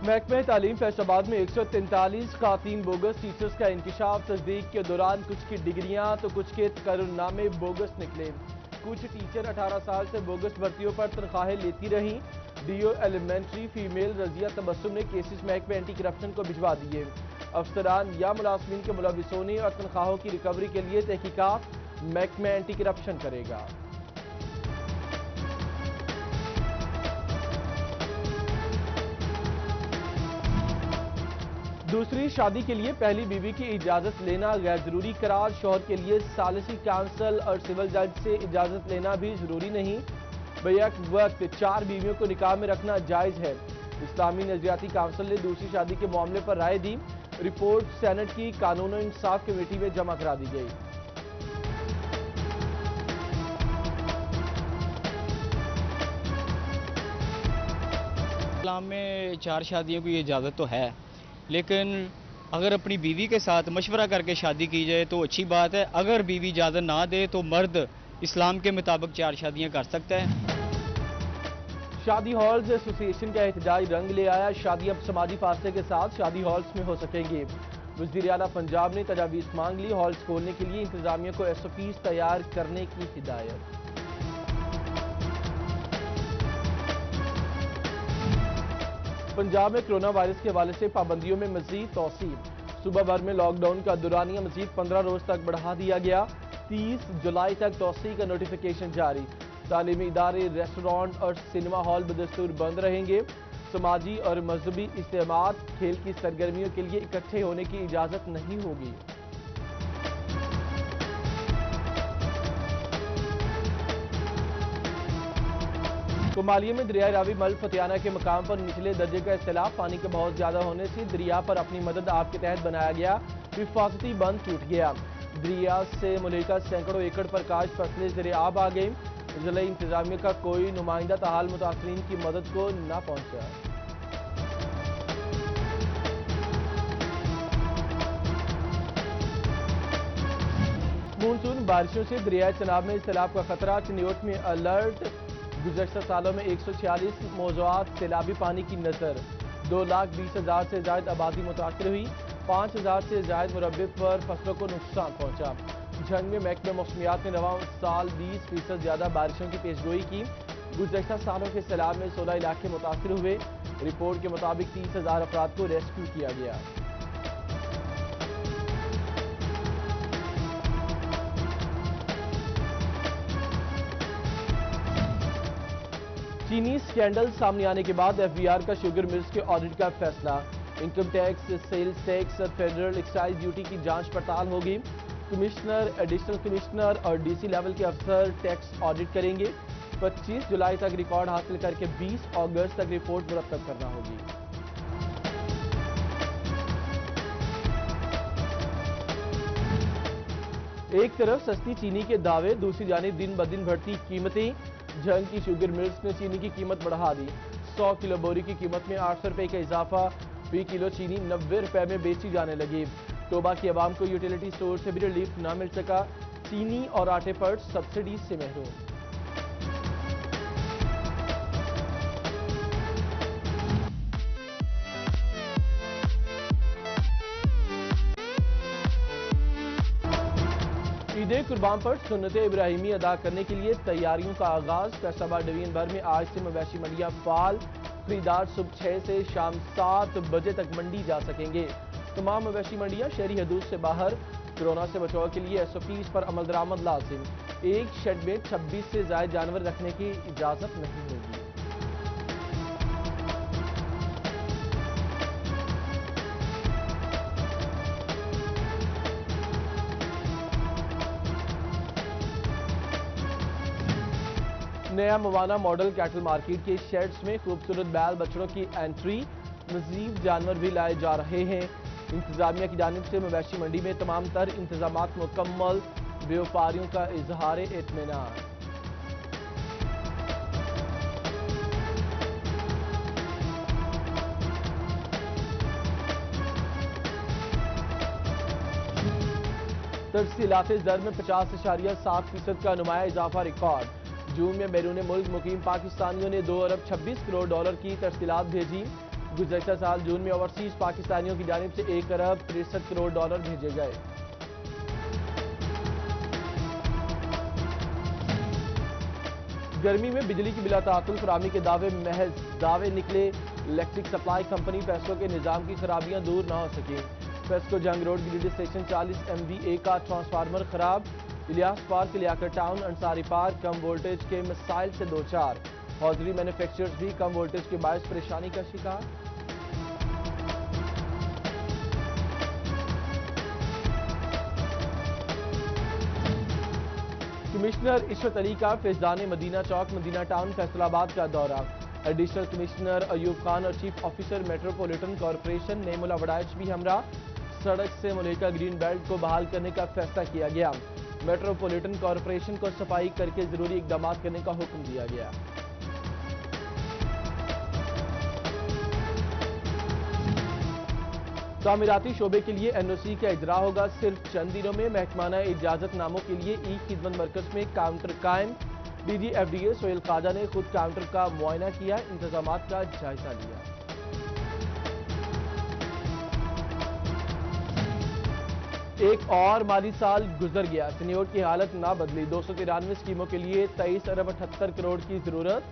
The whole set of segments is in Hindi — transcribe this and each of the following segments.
महकमे तालीम फैसलाबाद में 143 खातीन बोगस टीचर्स का इंकशाफ। तस्दीक के दौरान कुछ की डिग्रियां तो कुछ के तकर्रुरनामे बोगस निकले। कुछ टीचर 18 साल से बोगस भर्तियों पर तनख्वाहें लेती रहीं। DO elementary female Razia Tabassum ने केसेस महकमे एंटी करप्शन को भिजवा दिए। अफसरान या मुलाजमीन के मुलविस होने और तनख्वाहों की रिकवरी के लिए तहकीकात महकमा एंटी करप्शन करेगा। दूसरी शादी के लिए पहली बीवी की इजाजत लेना गैर जरूरी करार। शौहर के लिए सालिसी काउंसिल और सिविल जज से इजाजत लेना भी जरूरी नहीं। बैक वक्त 4 बीवियों को निकाह में रखना जायज है। इस्लामी नजरियाती काउंसिल ने दूसरी शादी के मामले पर राय दी। रिपोर्ट सेनेट की कानून और इंसाफ कमेटी में जमा करा दी गई। इस्लाम में 4 शादियों की इजाज़त तो है, लेकिन अगर अपनी बीवी के साथ मशवरा करके शादी की जाए तो अच्छी बात है। अगर बीवी इजाज़त ना दे तो मर्द इस्लाम के मुताबिक 4 शादियां कर सकता है। शादी हॉल्स एसोसिएशन का एहतजाज रंग ले आया। शादी अब समाजी फासले के साथ शादी हॉल्स में हो सकेंगे। वज़ीर आला पंजाब ने तजावीज़ मांग ली। हॉल्स खोलने के लिए इंतजामिया को SOPs तैयार करने की हिदायत। पंजाब में कोरोना वायरस के हवाले से पाबंदियों में मजीद तौसील। सुबह भर में लॉकडाउन का दुरानिया मजीद 15 रोज तक बढ़ा दिया गया। 30 जुलाई तक तौसी का नोटिफिकेशन जारी। तालीमी इदारे, रेस्टोरेंट और सिनेमा हॉल बदस्तूर बंद रहेंगे। समाजी और मजहबी इज्तिमात, खेल की सरगर्मियों के लिए इकट्ठे होने की इजाजत नहीं होगी। कोमालिया में दरिया रावी मल फतियाना के मकाम पर निचले दर्जे का सैलाब। पानी के बहुत ज्यादा होने से दरिया पर अपनी मदद आप के तहत बनाया गया हिफाजती बंद टूट गया। दरिया से मुल्का सैकड़ों एकड़ पर काश फसलें ज़रियाब आ गई। जिला इंतजामिया का कोई नुमाइंदा ताहाल मुतासरीन की मदद को न पहुंचा। मानसून बारिशों से दरिया चनाब में सैलाब का खतरा। चिन्योट में अलर्ट। गुज़श्ता सालों में 146 मौज़ूआत सैलाबी पानी की नजर। 2,20,000 से ज्यादा आबादी मुतासर हुई। 5,000 से ज्यादा मुरब्बे पर फसलों को नुकसान पहुंचा। जंग में महकमे मौसमियात ने रवा साल 20% ज्यादा बारिशों की पेशगोई की। गुज़श्ता सालों के सैलाब में 16 इलाके मुतासर हुए। रिपोर्ट के मुताबिक 30,000 अफराद को रेस्क्यू किया गया। चीनी स्कैंडल सामने आने के बाद FBR का शुगर मिल्स के ऑडिट का फैसला। इनकम टैक्स, सेल्स टैक्स और फेडरल एक्साइज ड्यूटी की जांच पड़ताल होगी। कमिश्नर, एडिशनल कमिश्नर और DC लेवल के अफसर टैक्स ऑडिट करेंगे। 25 जुलाई तक रिकॉर्ड हासिल करके 20 अगस्त तक रिपोर्ट मुरतब करना होगी। एक तरफ सस्ती चीनी के दावे, दूसरी जानिब दिन ब दिन बढ़ती कीमतें। जंग की शुगर मिल्स ने चीनी की कीमत बढ़ा दी। 100 किलो बोरी की कीमत में 800 रुपए का इजाफा। फी किलो चीनी 90 रुपए में बेची जाने लगी। टोबा की आवाम को यूटिलिटी स्टोर से भी रिलीफ न मिल सका। चीनी और आटे पर सब्सिडी से महरूम। ईद कुर्बान पर सुन्नत इब्राहिमी अदा करने के लिए तैयारियों का आगाज। फैसलाबाद डिवीजन भर में आज से मवेशी मंडियां फाल। खरीदार सुबह 6 से शाम 7 बजे तक मंडी जा सकेंगे। तमाम मवेशी मंडियां शहरी हदूद से बाहर। कोरोना से बचाव के लिए SOPs पर अमल दरामद लाजिम। एक शेड में 26 से ज्यादा जानवर रखने की इजाजत नहीं होगी। नया मवाना मॉडल कैटल मार्केट के शेड्स में खूबसूरत बैल बछड़ों की एंट्री। मजीद जानवर भी लाए जा रहे हैं। इंतजामिया की जानिब से मवेशी मंडी में तमाम तर इंतजामात मुकम्मल। व्यापारियों का इजहार इत्मीनान। तरसीलात दर में 50.7% का नुमाया इजाफा रिकॉर्ड। जून में बैरून मुल्क मुकीम पाकिस्तानियों ने $2 अरब 26 करोड़ की तरसीलात भेजी। गुज़श्ता साल जून में ओवरसीज पाकिस्तानियों की जानिब से 1 अरब 63 करोड़ डॉलर भेजे गए। गर्मी में बिजली की बिला ताकुल फराहमी के दावे महज दावे निकले। इलेक्ट्रिक सप्लाई कंपनी फेस्को के निजाम की खराबियां दूर न हो सकी। FESCO Jhang road grid station 40 MVA का ट्रांसफार्मर खराब। Ilyas park, Liaquat town, Ansari park कम वोल्टेज के मसाइल से दो चार। हौजरी मैन्युफैक्चरर्स भी कम वोल्टेज के बायस परेशानी का शिकार। कमिश्नर इशरत अली का फैज़ान मदीना चौक, मदीना टाउन, फैसलाबाद का दौरा। एडिशनल कमिश्नर अयूब खान और chief officer metropolitan corporation Nemula Waraich भी हमरा। सड़क से मुलेका ग्रीन बेल्ट को बहाल करने का फैसला किया गया। मेट्रोपॉलिटन कॉरपोरेशन को सफाई करके जरूरी इकदाम करने का हुक्म दिया गया। तामीराती शोबे के लिए NOC का इजरा होगा सिर्फ चंद दिनों में। महकमाना इजाजतनामों के लिए ई-खिदमत मरकज में काउंटर कायम। DG FDA सोहेल ख्वाजा ने खुद काउंटर का मुआयना किया, इंतजामात का जायजा लिया। एक और माली साल गुजर गया, टेन्योर की हालत ना बदली। 293 स्कीमों के लिए 23 अरब 78 करोड़ की जरूरत।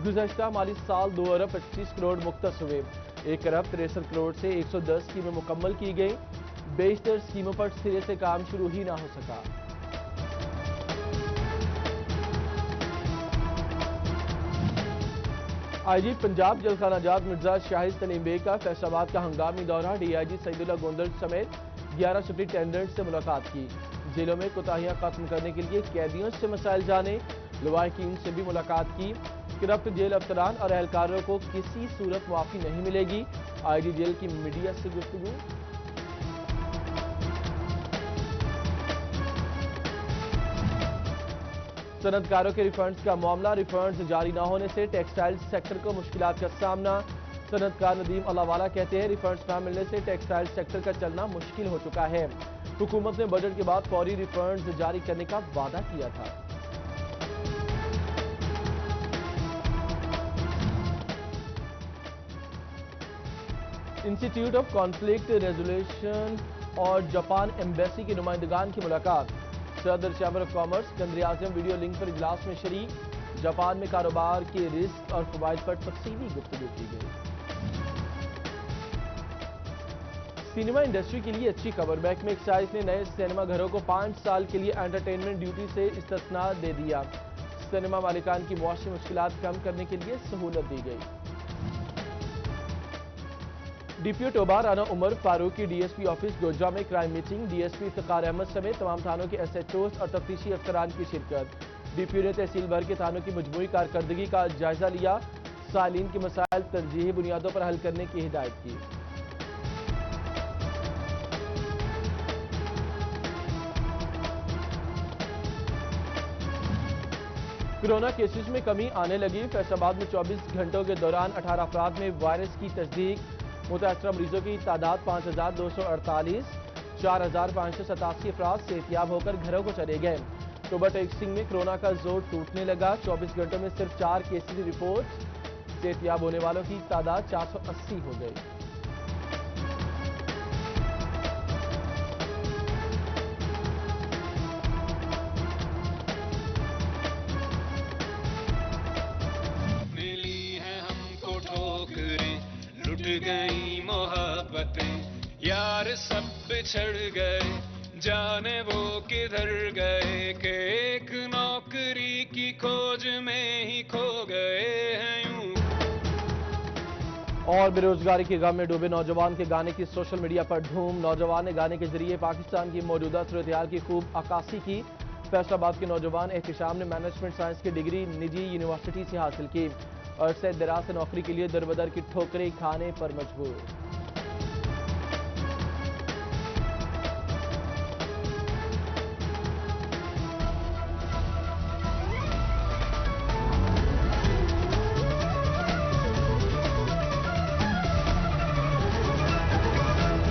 गुज़श्ता माली साल 2 अरब 25 करोड़ मुख्तस हुए। 1 अरब 63 करोड़ से 110 स्कीमें मुकम्मल की गई। 72 स्कीमों पर सिरे से काम शुरू ही ना हो सका। IG पंजाब जलखाना जात मिर्जा शाहिद तनीम बेग का फैसलाबाद का हंगामी दौरा। DIG सईदुल्लाह गोंदल समेत 11 सुप्रिंटेंडेंट से मुलाकात की। जेलों में कोताहियां खत्म करने के लिए कैदियों से मसाइल जाने। लवाहिकीन से भी मुलाकात की। करप्ट जेल अफसरान और एहलकारों को किसी सूरत मुआफी नहीं मिलेगी। IG जेल की मीडिया से गुफ्तगू। सनतकारों के रिफंड्स का मामला। रिफंड्स जारी न होने से टेक्सटाइल सेक्टर को मुश्किलात का सामना। सनतकार नदीम अल्लाहवाला कहते हैं रिफंड्स न मिलने से टेक्सटाइल सेक्टर का चलना मुश्किल हो चुका है। हुकूमत ने बजट के बाद फौरी रिफंड्स जारी करने का वादा किया था। इंस्टीट्यूट ऑफ कॉन्फ्लिक्ट रेजोल्यूशन और जापान एम्बेसी के नुमाइंदगान की मुलाकात। सदर चैम्बर ऑफ कॉमर्स कंदरी आजम वीडियो लिंक पर इजलास में शरीक। जापान में कारोबार के रिस्क और फवाइद पर तफसीली गुफ्तगू की गई। सिनेमा इंडस्ट्री के लिए अच्छी खबर। महकमे एक्साइज ने नए सिनेमा घरों को 5 साल के लिए एंटरटेनमेंट ड्यूटी से इस्तिस्ना दे दिया। सिनेमा मालिकान की मुआशी मुश्किलात कम करने के लिए सहूलत दी गई। DPO टोबा राना उमर फारूक की DSP ऑफिस गोजा में crime meeting. DSP Iftikhar Ahmed समेत तमाम थानों के SHOs और तफ्तीशी अफसरान की शिरकत। DPO ने तहसील भर के थानों की मजमूई कारकर्दगी का जायजा लिया। सालीन के मसाइल तरजीही बुनियादों पर हल करने की हिदायत की। कोरोना केसेस में कमी आने लगी। फैसलाबाद में 24 घंटों के दौरान 18 अफराद में वायरस की तस्दीक। मुतासरा मरीजों की तादाद 5248। 4587 अफराद सेहतियाब होकर घरों को चले गए। टोबा टेक्सिंग में कोरोना का जोर टूटने लगा। 24 घंटों में सिर्फ 4 केसेस की रिपोर्ट। सेहतियाब होने वालों की तादाद 480 हो गई। गई मोहब्बतें यार सब बिछड़ गए, जाने वो किधर गए कि एक नौकरी की खोज में ही खो गए हैं यूं। और बेरोजगारी के गम में डूबे नौजवान के गाने की सोशल मीडिया पर धूम। नौजवान ने गाने के जरिए पाकिस्तान की मौजूदा सूरत-ए-हाल की खूब अक्कासी की। फैसलाबाद के नौजवान एहतिशाम ने मैनेजमेंट साइंस की डिग्री निजी यूनिवर्सिटी से हासिल की और अरसे दराज से नौकरी के लिए दरबदर की ठोकरें खाने पर मजबूर।